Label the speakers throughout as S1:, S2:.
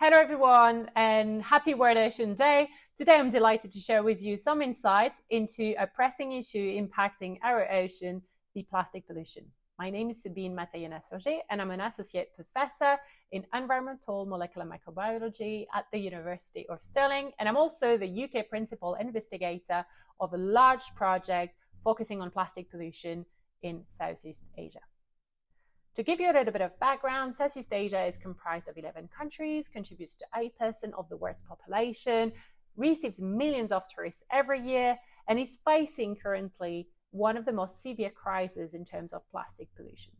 S1: Hello everyone and happy World Ocean Day. Today I'm delighted to share with you some insights into a pressing issue impacting our ocean, the plastic pollution. My name is Sabine and I'm an associate professor in environmental molecular microbiology at the University of Stirling, and I'm also the UK principal investigator of a large project focusing on plastic pollution in Southeast Asia. To give you a little bit of background, Southeast Asia is comprised of 11 countries, contributes to 8% of the world's population, receives millions of tourists every year, and is facing currently one of the most severe crises in terms of plastic pollution.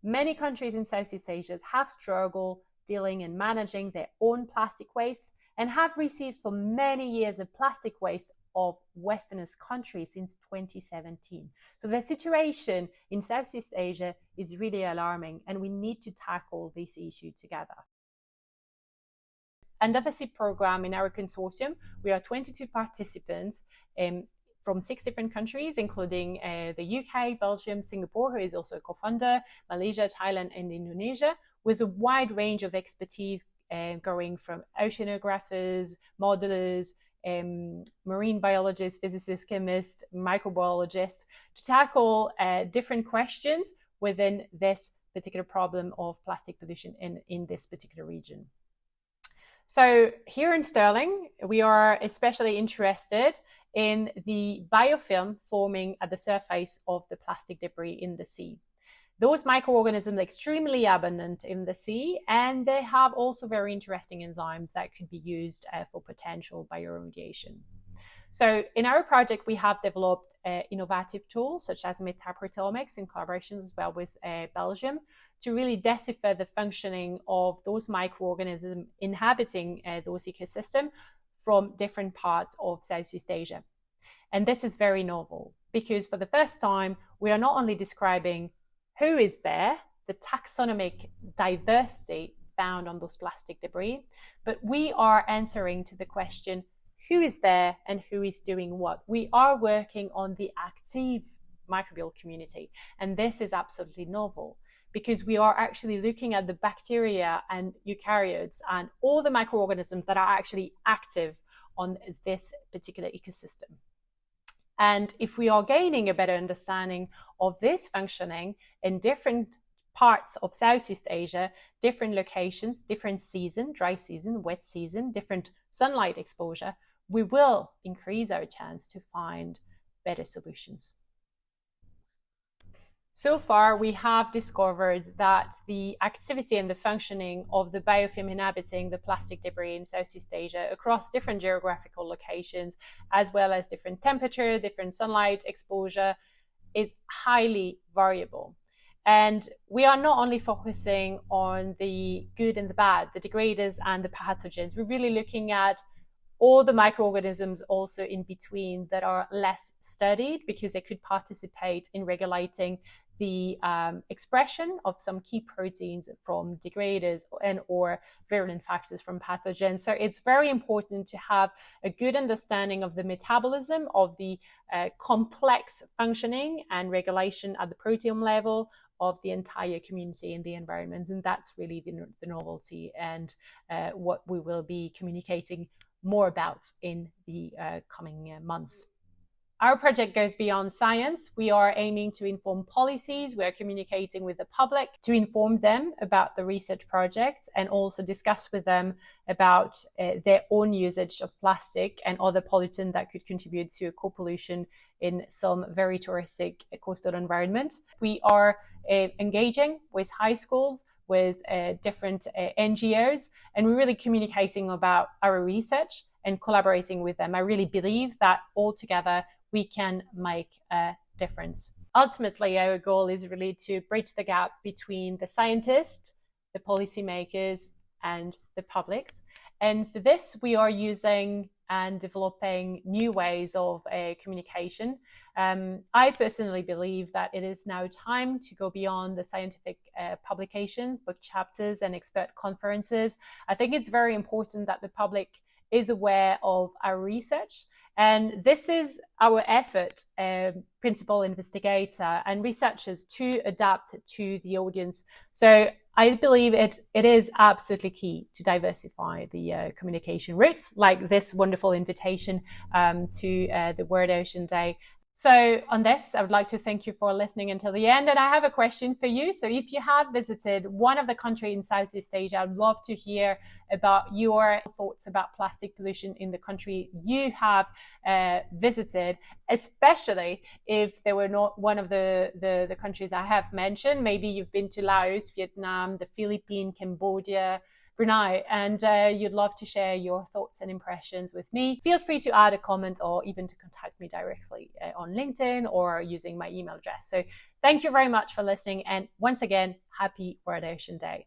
S1: Many countries in Southeast Asia have struggled dealing and managing their own plastic waste and have received for many years of plastic waste of Westernist countries since 2017. So the situation in Southeast Asia is really alarming, and we need to tackle this issue together. Under the SIP program in our consortium, we are 22 participants from 6 different countries, including the UK, Belgium, Singapore, who is also a co-founder, Malaysia, Thailand, and Indonesia, with a wide range of expertise going from oceanographers, modelers, marine biologists, physicists, chemists, microbiologists, to tackle different questions within this particular problem of plastic pollution in this particular region. So here in Stirling, we are especially interested in the biofilm forming at the surface of the plastic debris in the sea. Those microorganisms are extremely abundant in the sea, and they have also very interesting enzymes that could be used for potential bioremediation. So in our project, we have developed innovative tools such as metaproteomics in collaboration as well with Belgium to really decipher the functioning of those microorganisms inhabiting those ecosystems from different parts of Southeast Asia. And this is very novel because for the first time, we are not only describing who is there, the taxonomic diversity found on those plastic debris, but we are answering to the question, who is there and who is doing what? We are working on the active microbial community, and this is absolutely novel because we are actually looking at the bacteria and eukaryotes and all the microorganisms that are actually active on this particular ecosystem. And if we are gaining a better understanding of this functioning in different parts of Southeast Asia, different locations, different season, dry season, wet season, different sunlight exposure, we will increase our chance to find better solutions. So far, we have discovered that the activity and the functioning of the biofilm inhabiting the plastic debris in Southeast Asia across different geographical locations, as well as different temperature, different sunlight exposure, is highly variable. And we are not only focusing on the good and the bad, the degraders and the pathogens. We're really looking at all the microorganisms also in between that are less studied because they could participate in regulating the expression of some key proteins from degraders and or virulent factors from pathogens. So it's very important to have a good understanding of the metabolism of the complex functioning and regulation at the proteome level of the entire community in the environment. And that's really the novelty and what we will be communicating more about in the coming months. Our project goes beyond science. We are aiming to inform policies. We are communicating with the public to inform them about the research project and also discuss with them about their own usage of plastic and other pollutants that could contribute to co-pollution in some very touristic coastal environment. We are engaging with high schools, with different NGOs, and we're really communicating about our research and collaborating with them. I really believe that all together we can make a difference. Ultimately, our goal is really to bridge the gap between the scientists, the policymakers, and the public. And for this, we are using and developing new ways of communication. I personally believe that it is now time to go beyond the scientific publications, book chapters, and expert conferences. I think it's very important that the public is aware of our research. And this is our effort, principal investigator and researchers, to adapt to the audience. So I believe it is absolutely key to diversify the communication routes, like this wonderful invitation to the World Ocean Day. So on this, I would like to thank you for listening until the end. And I have a question for you. So if you have visited one of the countries in Southeast Asia, I'd love to hear about your thoughts about plastic pollution in the country you have visited, especially if they were not one of the countries I have mentioned. Maybe you've been to Laos, Vietnam, the Philippines, Cambodia, Brunei, and you'd love to share your thoughts and impressions with me. Feel free to add a comment or even to contact me directly on LinkedIn or using my email address. So thank you very much for listening. And once again, happy World Ocean Day.